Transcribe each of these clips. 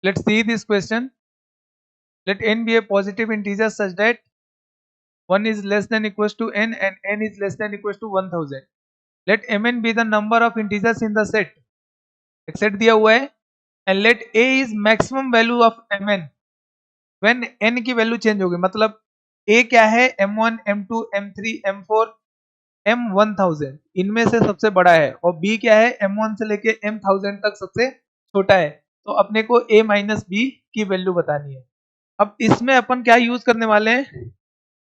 Let's see this question. Let n be a positive integer such that 1 is less than equals to n and n is less than equals to 1000. Let mn be the number of integers in the set. एक set दिया हुआ है and let a is maximum value of mn when n की value change होगी. मतलब a क्या है, m1 m2 m3 m4 m1000 इनमें से सबसे बड़ा है और b क्या है, m1 से लेके m1000 तक सबसे छोटा है. तो अपने को a माइनस बी की वैल्यू बतानी है. अब इसमें अपन क्या यूज करने वाले हैं,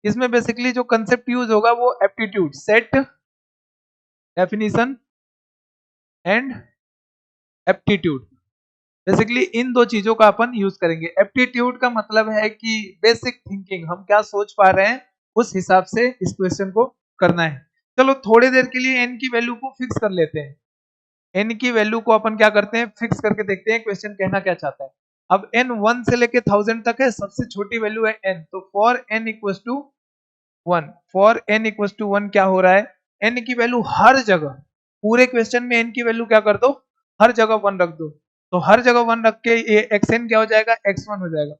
इसमें बेसिकली जो कंसेप्ट यूज होगा वो aptitude, set, definition and aptitude. Basically इन दो चीजों का अपन यूज करेंगे. एप्टीट्यूड का मतलब है कि बेसिक थिंकिंग, हम क्या सोच पा रहे हैं उस हिसाब से इस क्वेश्चन को करना है. चलो थोड़ी देर के लिए n की वैल्यू को फिक्स कर लेते हैं. n की वैल्यू को अपन क्या करते हैं, फिक्स करके देखते हैं क्वेश्चन कहना क्या चाहता है. अब n 1 से लेके 1000 तक है, सबसे छोटी वैल्यू है n. तो for n equals to 1, for n equals to 1 क्या हो रहा है, n की वैल्यू हर जगह, पूरे क्वेश्चन में n की वैल्यू क्या कर दो, हर जगह 1 रख दो. तो हर जगह 1 रख के ये xn क्या हो जाएगा, x1 हो जाएगा.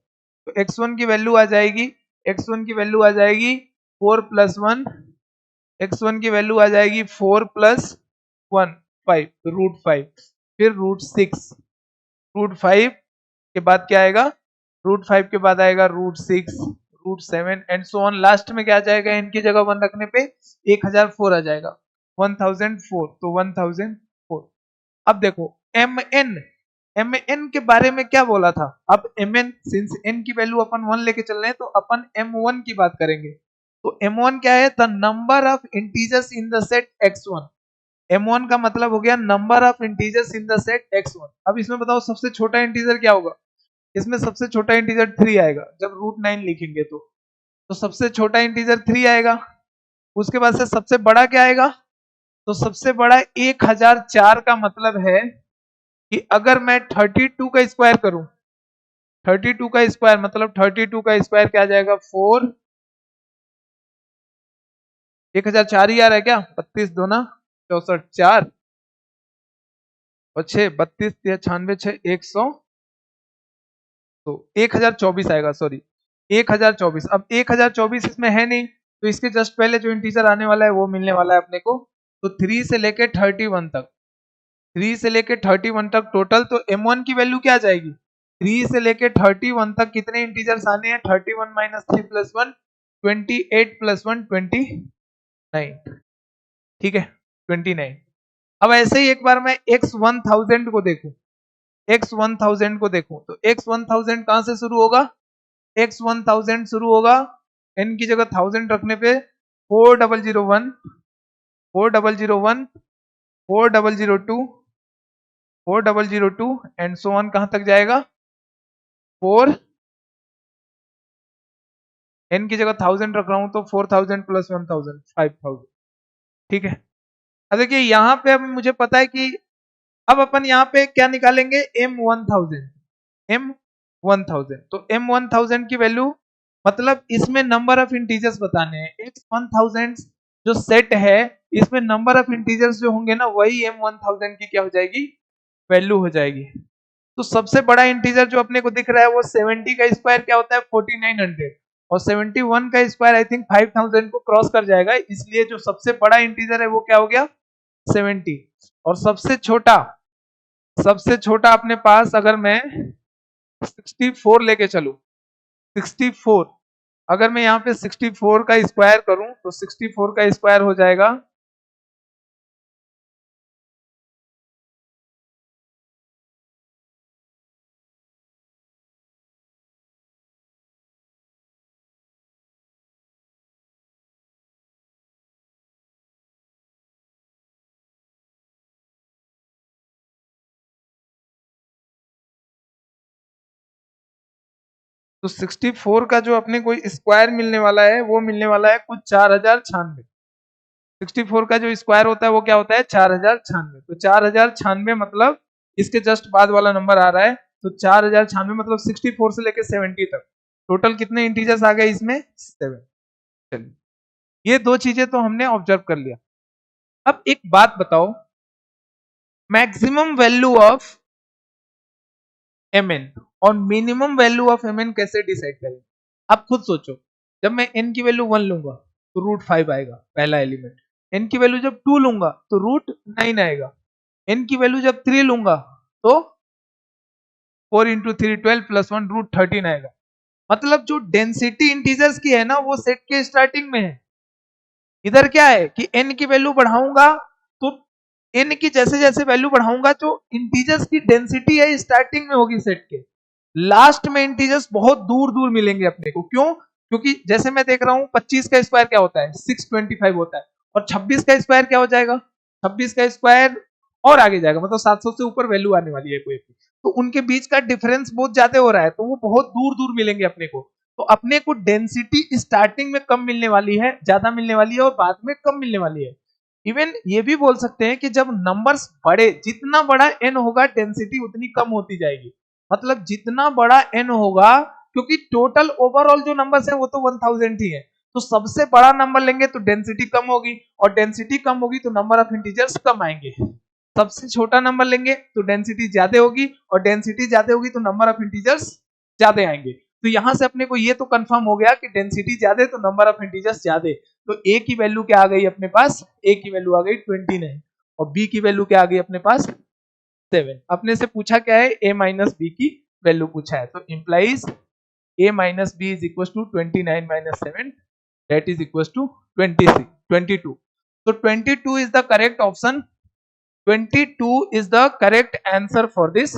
तो x1 की वैल्यू आ जाएगी, x1 की वैल्यू आ जाएगी 4 प्लस 1, x1 की वैल्यू आ जाएगी 4 प्लस 1 5, रूट 5, फिर रूट 6, रूट 5 के बाद क्या आएगा, रूट 5 के बाद आएगा root 6, root 7 and so on. Last में क्या आ जाएगा, इनकी जगह 1 रखने पे 1004 आ जाएगा, 1004. तो 1004. अब देखो mn के बारे में क्या बोला था. अब mn सिंस n की वैल्यू अपन 1 लेके चल रहे हैं तो अपन m1 की बात करेंगे. तो m1 क्या है, the number of integers in the set x1. m1 का मतलब हो गया number of integers in the set x1. अब इसमें बताओ सबसे छोटा इंटीजर क्या होगा, इसमें सबसे छोटा इंटीजर 3 आएगा. जब रूट 9 लिखेंगे तो सबसे छोटा इंटीजर 3 आएगा. उसके बाद से सबसे बड़ा क्या आएगा, तो सबसे बड़ा 1004 का मतलब है कि अगर मैं 32 का स्क्वायर करूं, 32 का स्क्वायर मतलब 32 का स्क्वायर क्या आ जाएगा, 4, 1004 ही आ रहा है क्या, 32 दूना 64, 4 और 6, 32 96 6 100, तो 1024 आएगा, सॉरी 1024. अब 1024 इसमें है नहीं तो इसके जस्ट पहले जो इंटीजर आने वाला है वो मिलने वाला है अपने को. तो 3 से लेके 31 तक, 3 से लेके 31 तक टोटल. तो m1 की वैल्यू क्या आ जाएगी, 3 से लेके 31 तक कितने इंटीजर्स आने हैं, 31 माइनस 3 प्लस 1 28 प्लस 1 29. ठीक है 29. अब ऐसे ही एक बार मैं x1000 को देखूं, x1000 को देखूं तो x1000 कहां से शुरू होगा, x1000 शुरू होगा n की जगह 1000 रखने पे 4001, 4001, 4002, 4002 एंड सो ऑन. कहां तक जाएगा, 4, n की जगह 1000 रख रहा हूं तो 4000 प्लस 1000 5000. ठीक है. अब देखिए यहां पे अब मुझे पता है कि अब अपन यहाँ पे क्या निकालेंगे, m1000, m1000. तो m1000 की वैल्यू मतलब इसमें नंबर ऑफ इंटीजर्स बताने हैं. x1000 जो सेट है इसमें नंबर ऑफ इंटीजर्स जो होंगे ना वही m1000 की क्या हो जाएगी, वैल्यू हो जाएगी. तो सबसे बड़ा इंटीजर जो अपने को दिख रहा है वो 70 का स्क्वायर क्या होता है 4900 और 71 का स्क्वायर आई थिंक 5000 को क्रॉस कर जाएगा. इसलिए जो सबसे बड़ा इंटीजर है वो क्या हो गया 70. और सबसे छोटा अपने पास अगर मैं 64 लेके चलूं, 64, अगर मैं यहाँ पे 64 का स्क्वायर करूं तो 64 का स्क्वायर हो जाएगा तो 64 का जो अपने को स्क्वायर मिलने वाला है वो मिलने वाला है कुछ 4096. 64 का जो स्क्वायर होता है वो क्या होता है 4096. तो 4096 मतलब इसके जस्ट बाद वाला नंबर आ रहा है. तो 4096 मतलब 64 से लेके 70 तक टोटल कितने इंटीजर्स आ गए इसमें 7. चलिए ये दो चीजें तो हमने ऑब्जर्व कर लिया. अब एक बात बताओ, मैक्सिमम वैल्यू ऑफ mn और मिनिमम वैल्यू ऑफ mn कैसे डिसाइड करें? आप खुद सोचो, जब मैं n की वैल्यू 1 लूंगा तो रूट 5 आएगा पहला एलिमेंट, n की वैल्यू जब 2 लूंगा तो रूट 9 आएगा, n की वैल्यू जब 3 लूंगा तो 4 इंटू 3 12 प्लस 1 रूट 13 आएगा। मतलब जो डेंसिटी इंटीजर्स की है ना वो सेट के स्टार्टिंग में है। इधर क्या है कि n की वैल्यू बढ़ाऊंगा तो n की जैसे जैसे वैल्यू बढ़ाऊंगा जो इंटीजर्स की डेंसिटी है स्टार्टिंग में होगी सेट के, लास्ट में इंटीजर्स बहुत दूर दूर मिलेंगे अपने को। क्यों? क्योंकि जैसे मैं देख रहा हूं 25 का स्क्वायर क्या होता है 625 होता है, और 26 का स्क्वायर क्या हो जाएगा 26 का स्क्वायर और आगे जाएगा, मतलब 700 से ऊपर वैल्यू आने वाली है कोई, तो उनके बीच का डिफरेंस बहुत ज्यादा हो रहा है, तो वो बहुत दूर दूर मिलेंगे अपने को। तो अपने को डेंसिटी स्टार्टिंग में कम मिलने वाली है, ज्यादा मिलने वाली है, और बाद में कम मिलने वाली है। इवन ये भी बोल सकते हैं कि जब नंबर्स बड़े, जितना बड़ा n होगा डेंसिटी उतनी कम होती जाएगी। मतलब जितना बड़ा n होगा, क्योंकि टोटल ओवरऑल जो नंबर्स है वो तो 1000 ही है, तो सबसे बड़ा नंबर लेंगे तो डेंसिटी कम होगी, और डेंसिटी कम होगी तो नंबर ऑफ इंटीजर्स कम आएंगे। सबसे छोटा नंबर लेंगे तो डेंसिटी ज्यादा होगी, और डेंसिटी ज्यादा होगी तो नंबर ऑफ इंटीजर्स ज्यादा आएंगे। तो यहां से अपने को ये तो कंफर्म हो गया कि डेंसिटी ज्यादा तो नंबर ऑफ इंटीजर्स ज्यादा। तो a की वैल्यू क्या आ गई अपने पास, a की वैल्यू आ गई 29, और b की वैल्यू क्या आ गई अपने पास 7। अपने से पूछा क्या है, a माइनस बी की वैल्यू पूछा है, तो implies a minus B is equal to 29 minus 7, that is equal to 22। तो 22 is the correct option, 22 is the correct answer for this